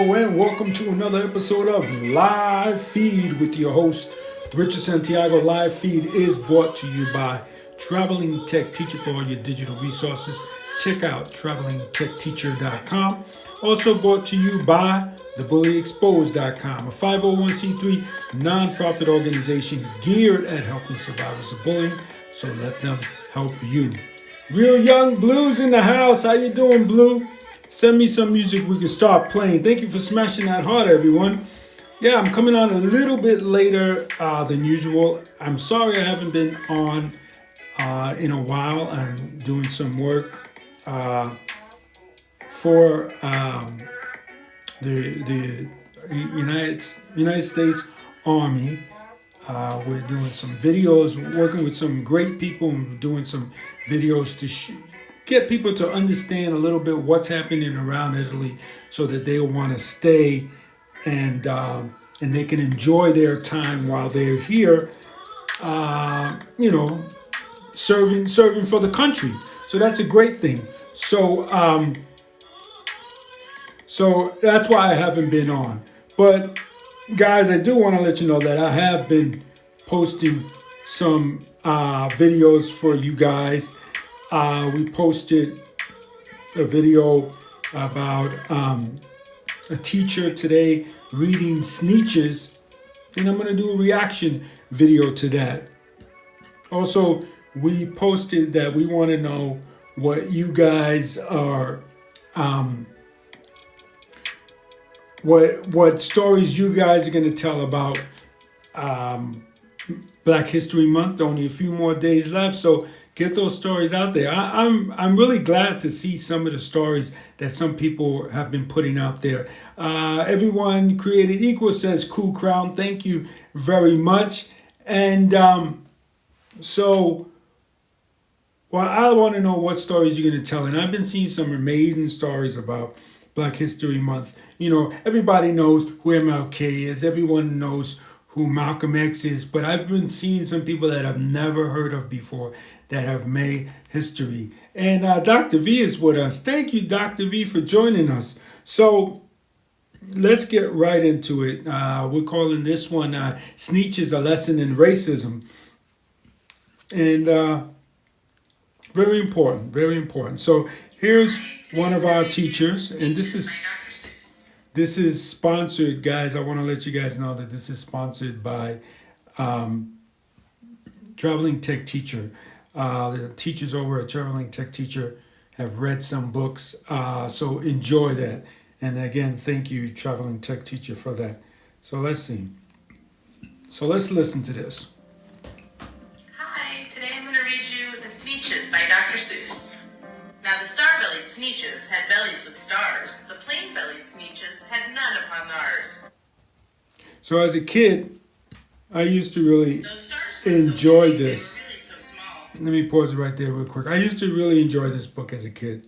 And welcome to another episode of Live Feed with your host, Richard Santiago. Live Feed is brought to you by Traveling Tech Teacher for all your digital resources. Check out travelingtechteacher.com. Also brought to you by thebullyexposed.com, a 501c3 nonprofit organization geared at helping survivors of bullying. So let them help you. Real Young Blues in the house. How you doing, Blue? Send me some music we can start playing. Thank you for smashing that heart, everyone. Yeah, I'm coming on a little bit later than usual. I'm sorry I haven't been on in a while. I'm doing some work for the United States Army. We're doing some videos, working with some great people, and doing some videos to get people to understand a little bit what's happening around Italy, so that they'll want to stay and they can enjoy their time while they're here. Serving for the country. So that's a great thing. So that's why I haven't been on. But guys, I do want to let you know that I have been posting some videos for you guys. We posted a video about a teacher today reading Sneetches, and I'm going to do a reaction video to that. Also, we posted that we want to know what you guys are, what stories you guys are going to tell about Black History Month. Only a few more days left, so get those stories out there. I'm really glad to see some of the stories that some people have been putting out there. Everyone created equal, says Cool Crown. Thank you very much. And I want to know what stories you're going to tell. And I've been seeing some amazing stories about Black History Month. You know, everybody knows who MLK is. Everyone knows who Malcolm X is, but I've been seeing some people that I've never heard of before that have made history. And Dr. V is with us. Thank you, Dr. V, for joining us. So let's get right into it. We're calling this one Sneetches, a Lesson in Racism. And very important, very important. So here's one of our teachers, and this is sponsored, guys. I want to let you guys know that this is sponsored by Traveling Tech Teacher. The teachers over at Traveling Tech Teacher have read some books, so enjoy that. And again, thank you, Traveling Tech Teacher, for that. So let's see. So let's listen to this. Hi, today I'm going to read you The Sneetches by Dr. Seuss. Now the star-bellied Sneetches had bellies with stars. The plain-bellied Sneetches had none upon theirs. So as a kid, I used to really enjoy this. They were really so small. Let me pause it right there real quick. I used to really enjoy this book as a kid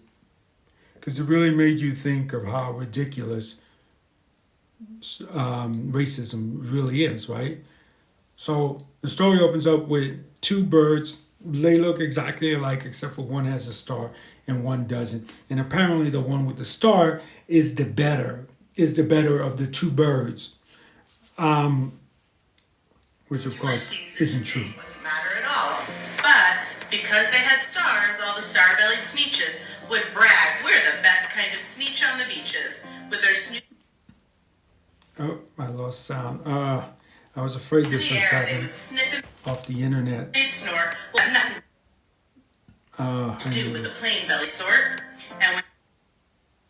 because it really made you think of how ridiculous racism really is, right? So the story opens up with two birds. They look exactly alike except for one has a star and one doesn't. And apparently the one with the star is the better of the two birds. Which of course isn't true. It wouldn't matter at all. But because they had stars, all the star-bellied Sneetches would brag, "We're the best kind of Sneetch on the beaches," with their snoot. Oh, I lost sound. I was afraid this was happening off the internet. They'd snort. Well, nothing to do with the plain-bellied sort. And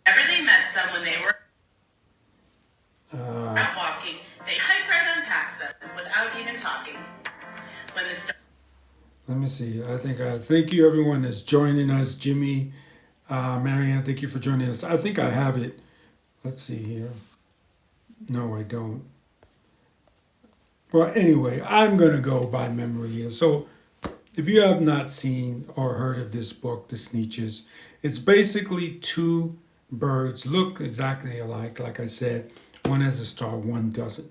whenever they met someone they were out walking, they hike right on past them without even talking. When the star Let me see. I think thank you everyone that's joining us. Jimmy, Marianne, thank you for joining us. I think I have it. Let's see here. No, I don't. Well, anyway, I'm going to go by memory here. So if you have not seen or heard of this book, The Sneetches, it's basically two birds, look exactly alike, like I said. One has a star, one doesn't.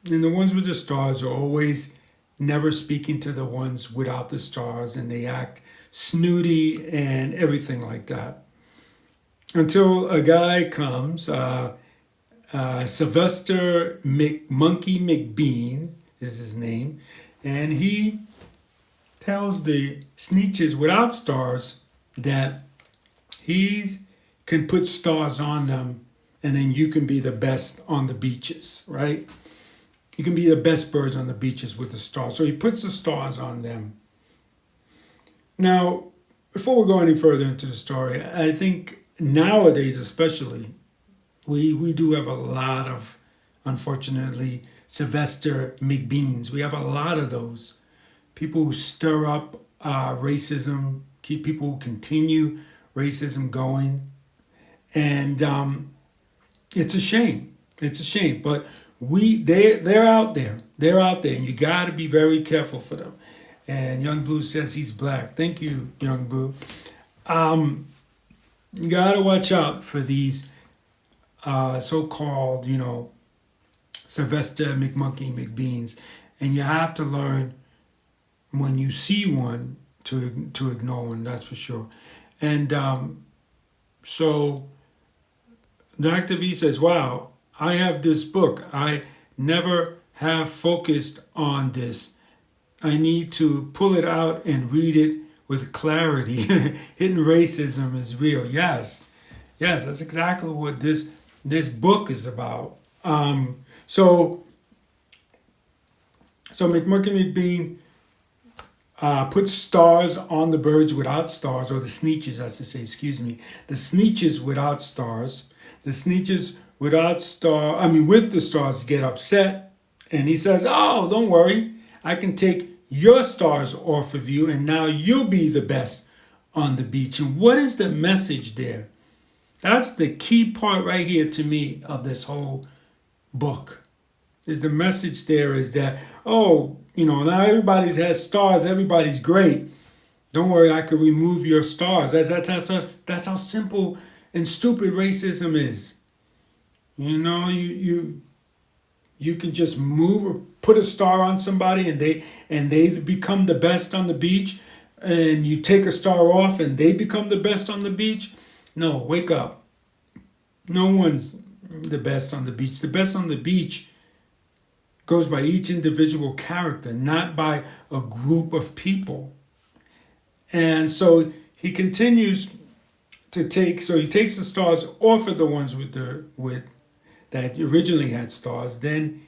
And the ones with the stars are always never speaking to the ones without the stars, and they act snooty and everything like that. Until a guy comes, Sylvester Monkey McBean is his name, and he tells the Sneetches without stars that he's can put stars on them, and then you can be the best on the beaches, right? You can be the best birds on the beaches with the stars. So he puts the stars on them. Now, before we go any further into the story, I think nowadays especially, we do have a lot of, unfortunately, Sylvester McBeans. We have a lot of those. People who stir up racism, keep people who continue racism going. And it's a shame. It's a shame. But they're out there. They're out there, and you got to be very careful for them. And Young Blue says he's black. Thank you, Young Blue. You got to watch out for these so-called, Sylvester McMonkey McBeans, and you have to learn when you see one to ignore one. That's for sure. And so Dr. V says, "Wow, I have this book. I never have focused on this. I need to pull it out and read it with clarity. Hidden racism is real." Yes, that's exactly what this book is about. So McMurkin McBean puts stars on the birds without stars, or the Sneetches, I should say, excuse me. The Sneetches without stars. The Sneetches with the stars get upset. And he says, "Oh, don't worry. I can take your stars off of you, and now you'll be the best on the beach." And what is the message there? That's the key part right here to me of this whole book. Is the message there is that, now everybody has stars, everybody's great. Don't worry, I can remove your stars. That's how simple and stupid racism is. You can just move or put a star on somebody, and they become the best on the beach, and you take a star off and they become the best on the beach. No, wake up. No one's the best on the beach. The best on the beach goes by each individual character, not by a group of people. And so he continues he takes the stars off of the ones with that originally had stars. Then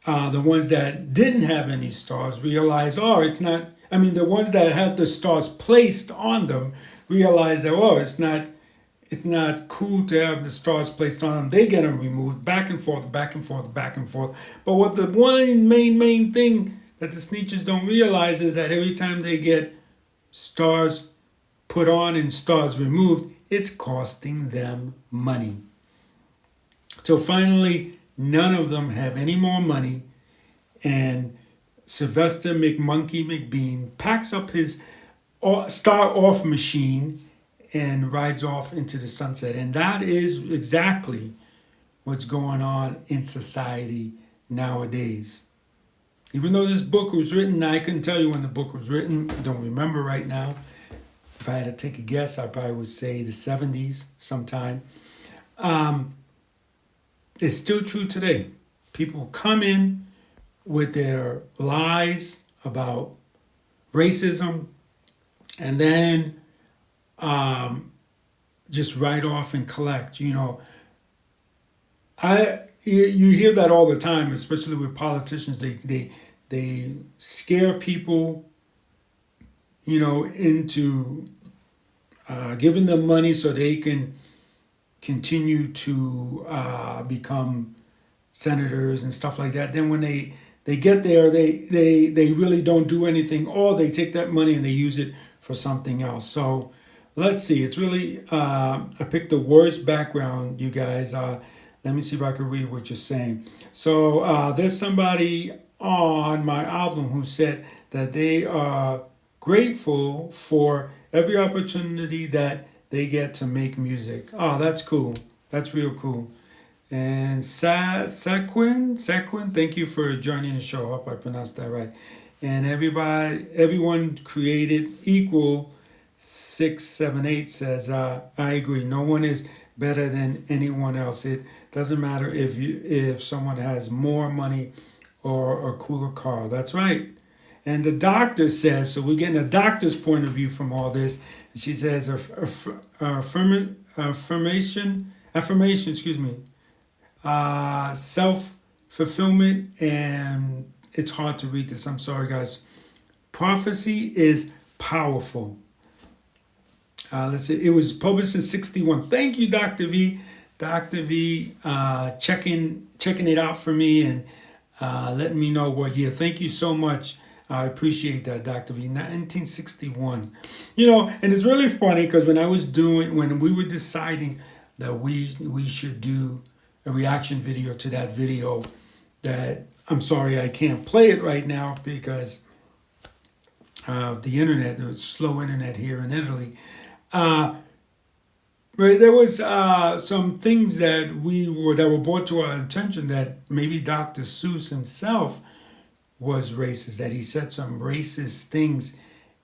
the ones that didn't have any stars realize, the ones that had the stars placed on them realize that, it's not cool to have the stars placed on them. They get them removed, back and forth, back and forth, back and forth. But what the one main thing that the Sneetches don't realize is that every time they get stars put on and stars removed, it's costing them money. So finally, none of them have any more money, and Sylvester McMonkey McBean packs up his star-off machine and rides off into the sunset. And that is exactly what's going on in society nowadays. Even though this book was written, I couldn't tell you when the book was written. I don't remember right now. If I had to take a guess, I probably would say the 70s sometime. It's still true today. People come in with their lies about racism, and then just write off and collect. You hear that all the time, especially with politicians. They scare people, into giving them money so they can continue to become senators and stuff like that. Then when they get there, they really don't do anything, or they take that money and they use it for something else. So let's see. It's really, I picked the worst background, you guys. Let me see if I can read what you're saying. So there's somebody on my album who said that they are grateful for every opportunity that they get to make music. Oh, that's cool. That's real cool. And Saquin, thank you for joining the show. Hope I pronounced that right. And everyone created equal 678 says, I agree. No one is better than anyone else. It doesn't matter if someone has more money or a cooler car. That's right. And the doctor says, so we're getting a doctor's point of view from all this. She says, affirmation, excuse me, self fulfillment, and it's hard to read this. I'm sorry, guys. Prophecy is powerful. Let's see. It was published in '61. Thank you, Dr. V. Dr. V, checking it out for me and letting me know what year. Thank you so much. I appreciate that, Dr. V. 1961. And it's really funny because when we were deciding that we should do a reaction video to that video, that I'm sorry I can't play it right now because of the internet, the slow internet here in Italy. But there was some things that were brought to our attention that maybe Dr. Seuss himself was racist, that he said some racist things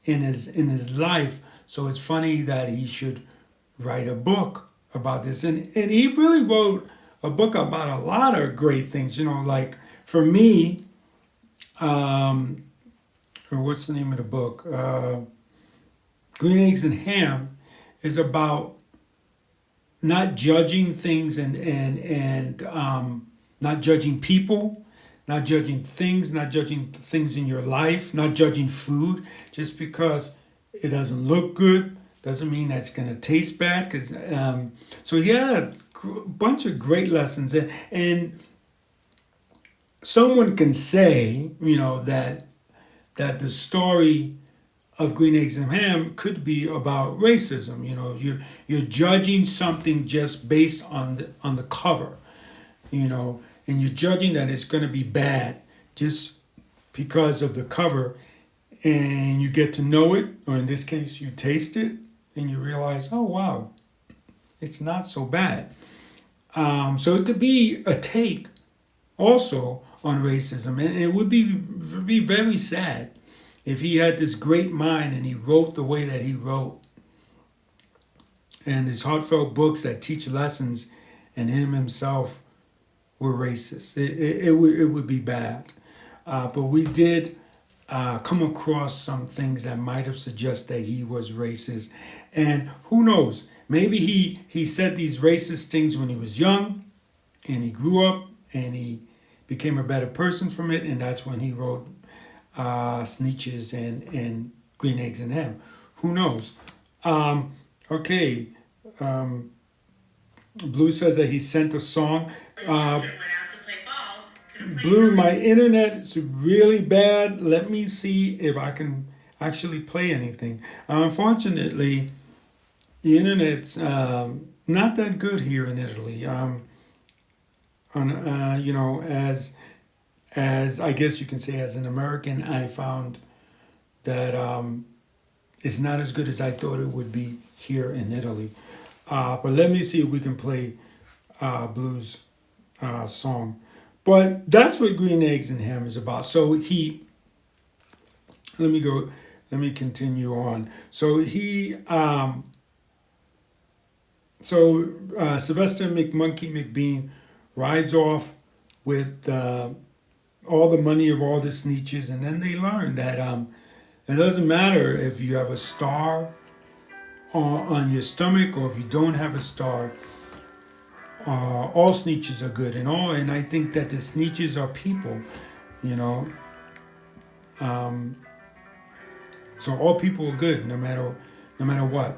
in his life. So it's funny that he should write a book about this. And he really wrote a book about a lot of great things, like for me, or what's the name of the book? Green Eggs and Ham is about not judging things and not judging people, not judging things in your life, not judging food. Just because it doesn't look good doesn't mean that it's going to taste bad. So he had a bunch of great lessons, and someone can say, that the story of Green Eggs and Ham could be about racism. You're judging something just based on the cover, and you're judging that it's going to be bad just because of the cover, and you get to know it, or in this case, you taste it, and you realize, oh wow, it's not so bad. So it could be a take also on racism, and it would be very sad if he had this great mind and he wrote the way that he wrote, and his heartfelt books that teach lessons, and him himself were racist. It would be bad. But we did come across some things that might have suggested that he was racist. And who knows, maybe he said these racist things when he was young, and he grew up, and he became a better person from it, and that's when he wrote Sneetches and Green Eggs and Ham. Who knows? Okay. Blue says that he sent a song. Blue, my internet is really bad. Let me see if I can actually play anything. Unfortunately, the internet's not that good here in Italy. As I guess you can say, as an American, I found that it's not as good as I thought it would be here in Italy. But let me see if we can play Blue's song. But that's what Green Eggs and Ham is about. So let me continue on. So Sylvester McMonkey McBean rides off with all the money of all the Sneetches, and then they learn that it doesn't matter if you have a star on your stomach or if you don't have a star. All Sneetches are good, and I think that the Sneetches are people, So all people are good, no matter what.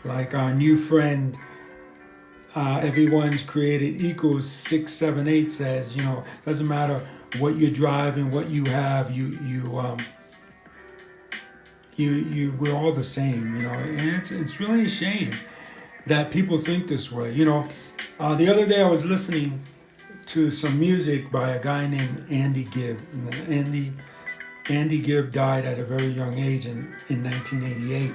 Like our new friend, everyone's created equals 678 says, doesn't matter what you're driving, what you have, we're all the same, and it's really a shame that people think this way. The other day I was listening to some music by a guy named Andy Gibb. And Andy Gibb died at a very young age in 1988.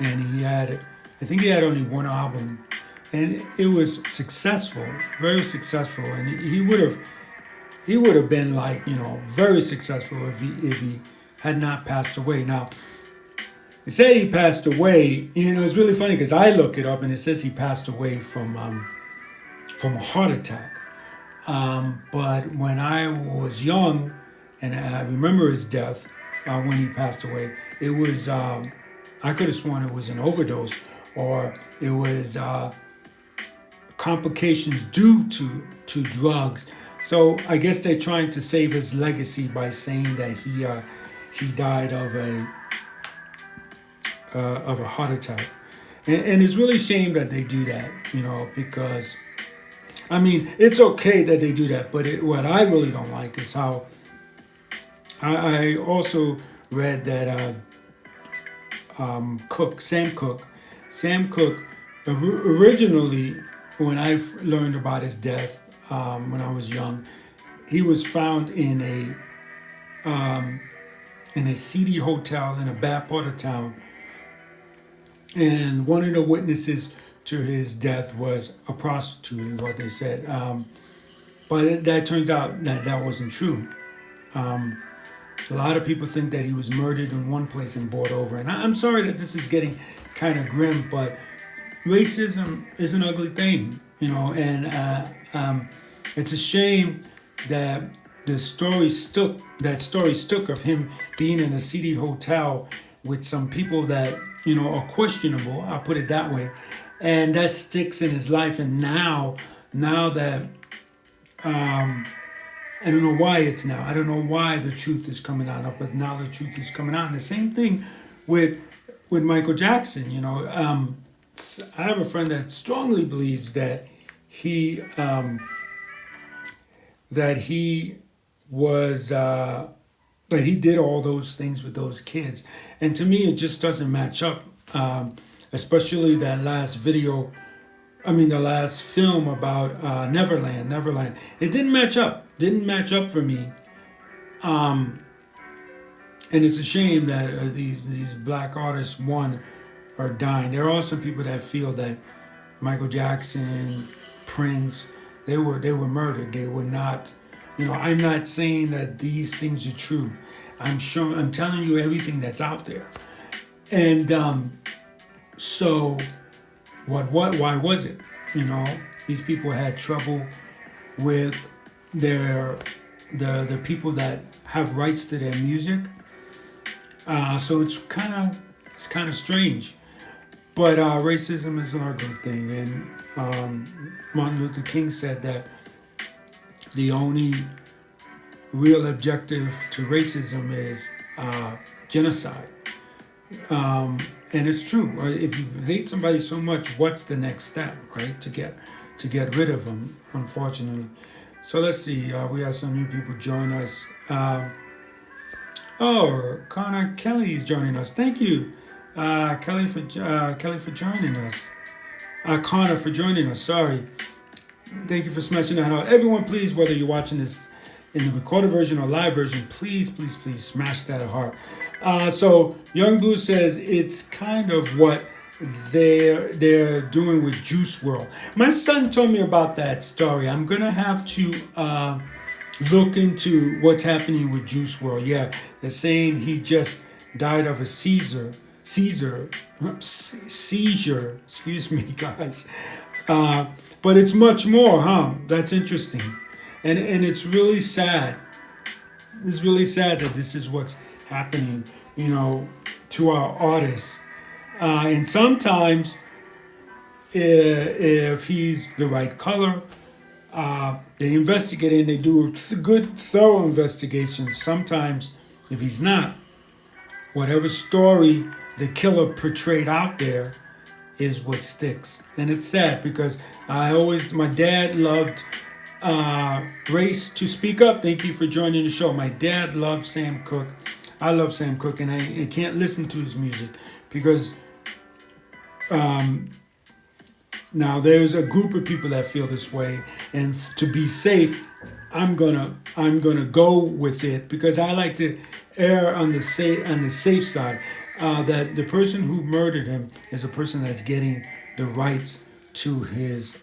And I think he had only one album. And it was successful, very successful. And he would have been like, very successful if he had not passed away. Now, It said he passed away. You know, it's really funny because I look it up and it says he passed away from a heart attack. But when I was young, and I remember his death when he passed away, it was I could have sworn it was an overdose or it was complications due to drugs. So I guess they're trying to save his legacy by saying that he died of a heart attack, and it's really a shame that they do that. You know, because I mean it's okay that they do that, but what I really don't like is how I also read that Sam Cooke, originally when I learned about his death when I was young, he was found in a seedy hotel in a bad part of town, and one of the witnesses to his death was a prostitute, is what they said. But that turns out that wasn't true. A lot of people think that he was murdered in one place and brought over. And I'm sorry that this is getting kind of grim, but racism is an ugly thing, you know, and it's a shame that the story stuck. That story stuck of him being in a seedy hotel with some people that are questionable. I'll put it that way, and that sticks in his life. And now that I don't know why it's now. I don't know why the truth is coming out, but now the truth is coming out. And the same thing with Michael Jackson. I have a friend that strongly believes that he was that he did all those things with those kids, and to me it just doesn't match up. Especially that last video. I mean, the last film about Neverland. It didn't match up. Didn't match up for me. And it's a shame that these black artists, are dying. There are some people that feel that Michael Jackson, Prince, they were murdered. They were not. I'm not saying that these things are true. I'm telling you everything that's out there. And so. Why was it? These people had trouble with the people that have rights to their music. So it's kind of strange. But racism is an ugly thing, and Martin Luther King said that the only real objective to racism is genocide. And it's true. Right? If you hate somebody so much, what's the next step, right? To get rid of them, unfortunately. So let's see. We have some new people join us. Connor Kelly is joining us. Thank you, Kelly for joining us. Connor for joining us. Sorry. Thank you for smashing that out. Everyone, please, whether you're watching this in the recorded version or live version, please smash that heart. So Young Blue says it's kind of what they're doing with Juice World. My son told me about that story. I'm gonna have to look into what's happening with Juice World. Yeah, they're saying he just died of a seizure. Excuse me, guys. But it's much more, huh? That's interesting. And it's really sad. It's really sad that this is what's happening, to our artists. And sometimes, if he's the right color, they investigate and they do a good, thorough investigation. Sometimes, if he's not, whatever story the killer portrayed out there is what sticks. And it's sad because my dad loved Race to Speak Up. Thank you for joining the show. My dad loved Sam Cooke. I love Sam Cooke, and I can't listen to his music because now there's a group of people that feel this way, and to be safe, I'm gonna go with it because I like to err on the safe side. That the person who murdered him is a person that's getting the rights to his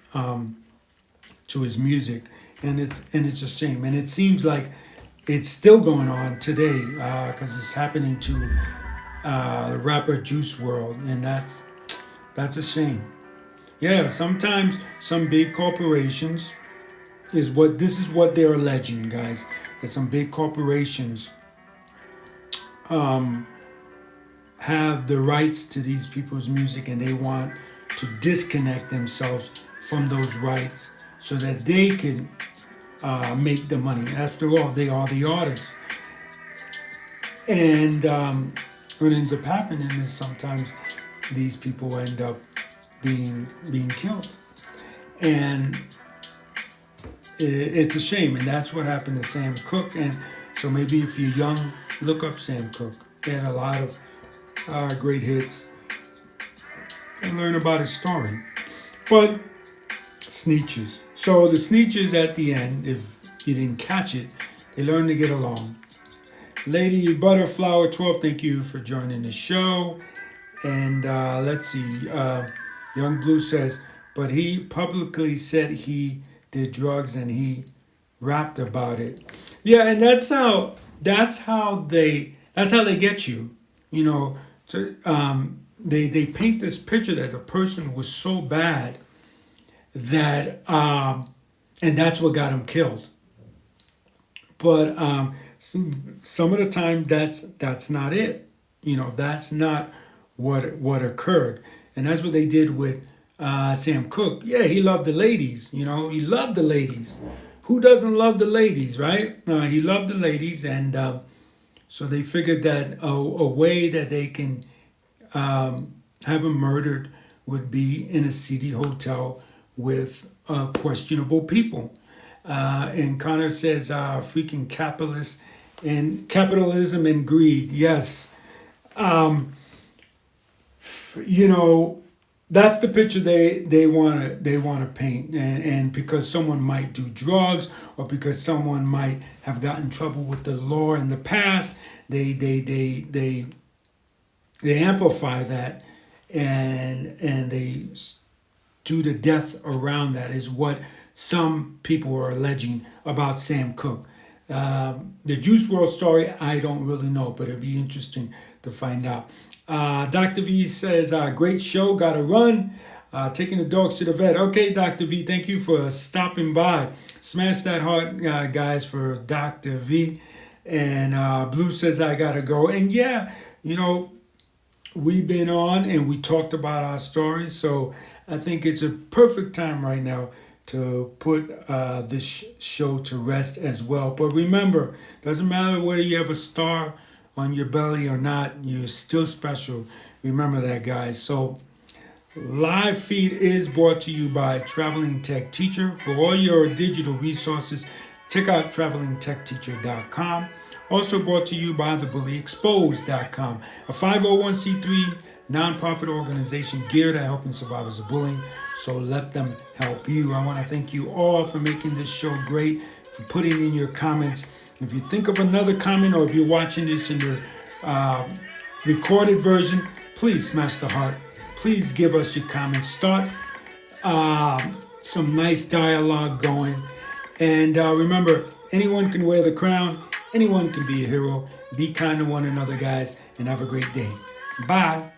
music, and it's a shame, and it seems like it's still going on today because it's happening to the rapper Juice World, and that's a shame. Yeah, sometimes some big corporations this is what they're alleging, guys. That some big corporations have the rights to these people's music, and they want to disconnect themselves from those rights so that they can make the money. After all, they are the artists. And what ends up happening is sometimes these people end up being killed, and it's a shame. And that's what happened to Sam Cooke. And so maybe if you're young, look up Sam Cooke. He had a lot of great hits, and learn about his story. But Sneetches. So the Sneetches at the end, if you didn't catch it, they learn to get along. Lady Butterflower 12, thank you for joining the show. And let's see, Young Blue says, but he publicly said he did drugs and he rapped about it. Yeah, and that's how they get you. You know, they paint this picture that the person was so bad that and that's what got him killed. But some of the time that's not it. You know, that's not what occurred, and that's what they did with Sam Cooke. Yeah, he loved the ladies. You know, he loved the ladies. Who doesn't love the ladies, right? He loved the ladies, and so they figured that a way that they can have him murdered would be in a seedy hotel with questionable people. And Connor says, freaking capitalism and greed. Yes. You know, that's the picture they wanna paint, and because someone might do drugs or because someone might have gotten in trouble with the law in the past, they amplify that, and they do the death around that is what some people are alleging about Sam Cooke. The Juice World story, I don't really know, but it'd be interesting to find out. Dr. V says, great show, gotta run. Taking the dogs to the vet. Okay, Dr. V, thank you for stopping by. Smash that heart, guys, for Dr. V. And Blue says, I gotta go. And yeah, you know, we've been on and we talked about our stories, so I think it's a perfect time right now to put this show to rest as well. But remember, doesn't matter whether you have a star on your belly or not, you're still special. Remember that, guys. So live feed is brought to you by Traveling Tech Teacher. For all your digital resources, check out travelingtechteacher.com. Also brought to you by thebullyexposed.com, a 501c3 nonprofit organization geared at helping survivors of bullying. So let them help you. I want to thank you all for making this show great, for putting in your comments. If you think of another comment, or if you're watching this in the recorded version, please smash the heart. Please give us your comments. Start some nice dialogue going. And remember, anyone can wear the crown. Anyone can be a hero. Be kind to one another, guys, and have a great day. Bye.